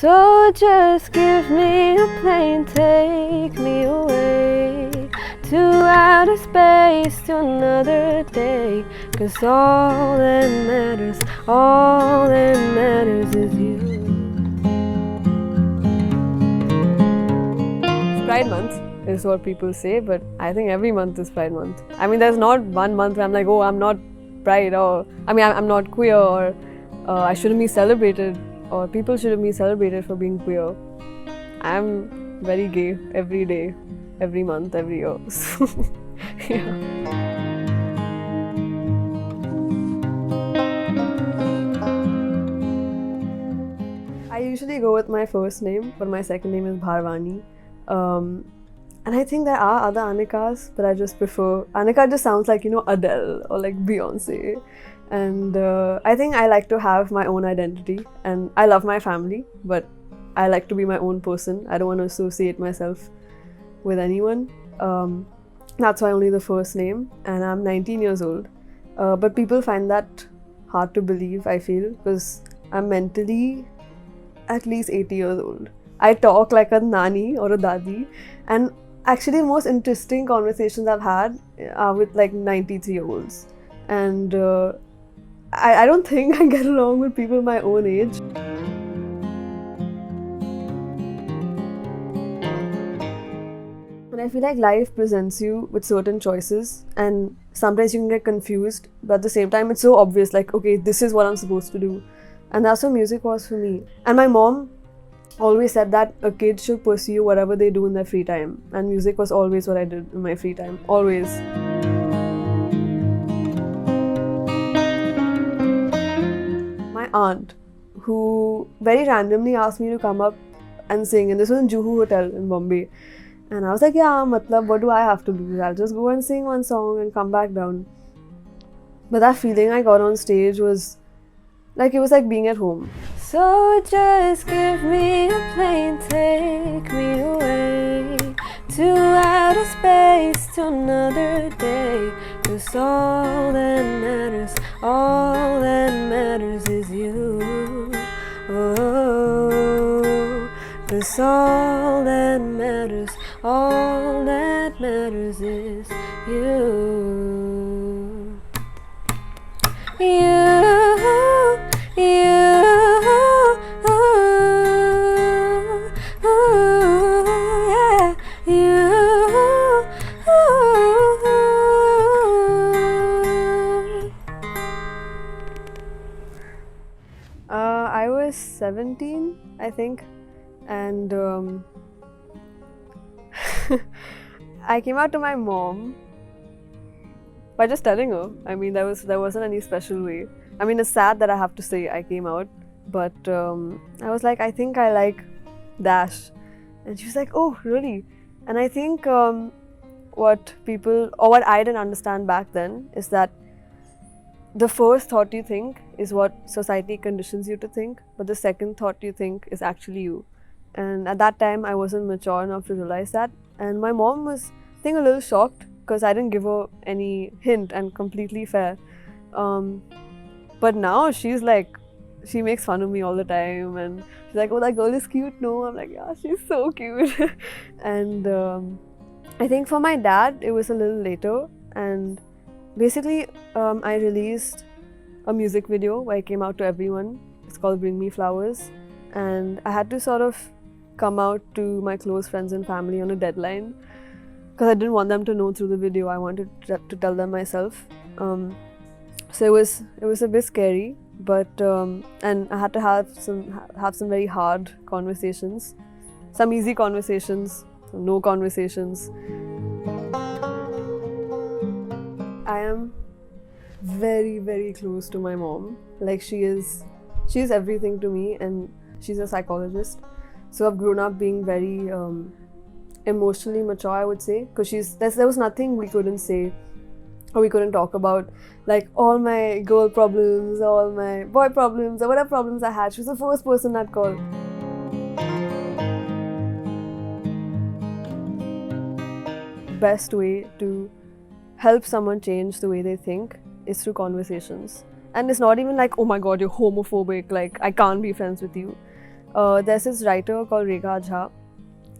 So just give me a plane, take me away to outer space, to another day. 'Cause all that matters is you. It's Pride Month is what people say, but I think every month is Pride Month. I mean, there's not one month where I'm like, oh, I'm not Pride, or I'm not queer, or I shouldn't be celebrated, or people shouldn't be celebrated for being queer. I'm very gay every day, every month, every year. So, yeah. I usually go with my first name, but my second name is Bharwani. And I think there are other Anikas, but I just prefer... Anika just sounds like, Adele or like Beyonce. And I think I like to have my own identity, and I love my family, but I like to be my own person. I don't want to associate myself with anyone. That's why only the first name, and I'm 19 years old. But people find that hard to believe, I feel, because I'm mentally at least 80 years old. I talk like a nani or a dadi, and actually the most interesting conversations I've had are with like 93-year-olds. And I don't think I get along with people my own age. And I feel like life presents you with certain choices, and sometimes you can get confused, but at the same time it's so obvious, like, okay, this is what I'm supposed to do. And that's what music was for me. And my mom always said that a kid should pursue whatever they do in their free time, and music was always what I did in my free time, always. My aunt, who very randomly asked me to come up and sing, and this was in Juhu Hotel in Bombay. And I was like, yeah, matlab, what do I have to do? I'll just go and sing one song and come back down. But that feeling I got on stage was like, it was like being at home. So just give me a plane, take me away to outer space, to another day. 'Cause all that matters is you. Oh, 'cause all that matters is you. I was 17, I think, and I came out to my mom by just telling her. I mean, there wasn't any special way. I mean, it's sad that I have to say I came out, but I was like, I think I like Dash, and she was like, oh, really? And I think what I didn't understand back then is that the first thought you think is what society conditions you to think, but the second thought you think is actually you. And at that time, I wasn't mature enough to realize that. And my mom was, I think, a little shocked because I didn't give her any hint, and completely fair. But now she's like, she makes fun of me all the time, and she's like, oh, that girl is cute. No, I'm like, yeah, she's so cute. And I think for my dad, it was a little later, and basically, I released a music video where I came out to everyone. It's called Bring Me Flowers. And I had to sort of come out to my close friends and family on a deadline because I didn't want them to know through the video. I wanted to tell them myself. So it was a bit scary, but and I had to have some very hard conversations, some easy conversations, some no conversations. I am very, very close to my mom. Like, she's everything to me, and she's a psychologist. So I've grown up being very emotionally mature, I would say, because there was nothing we couldn't say or we couldn't talk about. Like, all my girl problems, all my boy problems, or whatever problems I had, she was the first person I'd call. Best way to help someone change the way they think is through conversations. And it's not even like, oh my god, you're homophobic, like I can't be friends with you. There's this writer called Rekha Jha,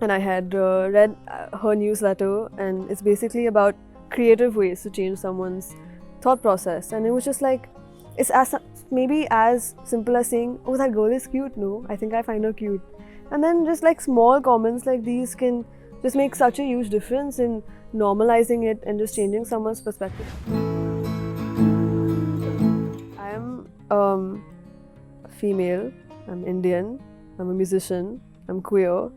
and I had read her newsletter, and it's basically about creative ways to change someone's thought process. And it was just like, it's as maybe as simple as saying, "Oh, that girl is cute. No, I think I find her cute." And then just like small comments like these can just make such a huge difference in normalizing it and just changing someone's perspective. I am female, I'm Indian, I'm a musician, I'm queer,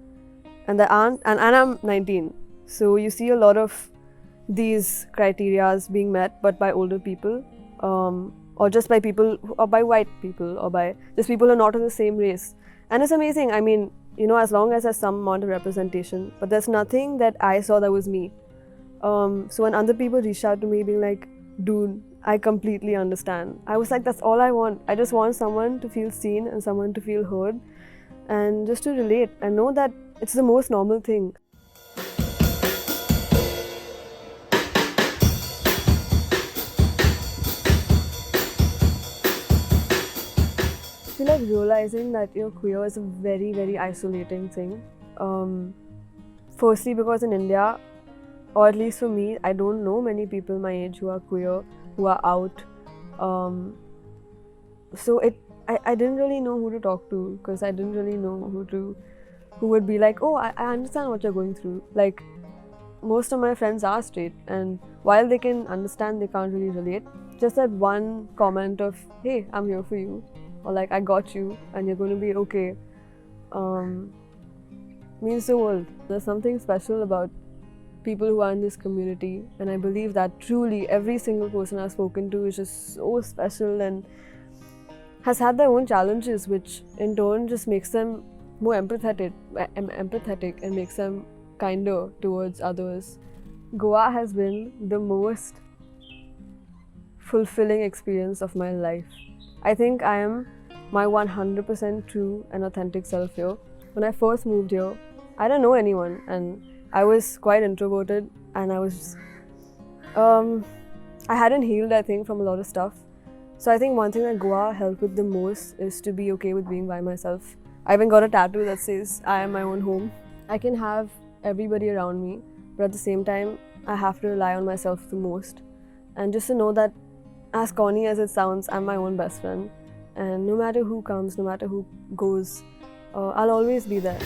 and I'm 19. So you see a lot of these criterias being met, but by older people, or just by people, or by white people, or by just people who are not of the same race. And it's amazing. I mean, as long as there's some amount of representation, but there's nothing that I saw that was me. So when other people reached out to me being like, "Dude, I completely understand." I was like, that's all I want. I just want someone to feel seen and someone to feel heard and just to relate and know that it's the most normal thing. I feel like realizing that you're queer is a very, very isolating thing. Firstly, because in India, or at least for me, I don't know many people my age who are queer, who are out. So I didn't really know who to talk to, because I didn't really know who would be like, "Oh, I understand what you're going through." Like, most of my friends are straight, and while they can understand, they can't really relate. Just that one comment of, "Hey, I'm here for you," or like, "I got you and you're going to be okay," means the world. There's something special about people who are in this community, and I believe that truly every single person I've spoken to is just so special and has had their own challenges, which in turn just makes them more empathetic and makes them kinder towards others. Goa has been the most fulfilling experience of my life. I think I am my 100% true and authentic self here. When I first moved here, I didn't know anyone, and I was quite introverted, and I hadn't healed, I think, from a lot of stuff. So I think one thing that Goa helped with the most is to be okay with being by myself. I even got a tattoo that says, "I am my own home." I can have everybody around me, but at the same time, I have to rely on myself the most. And just to know that, as corny as it sounds, I'm my own best friend. And no matter who comes, no matter who goes, I'll always be there.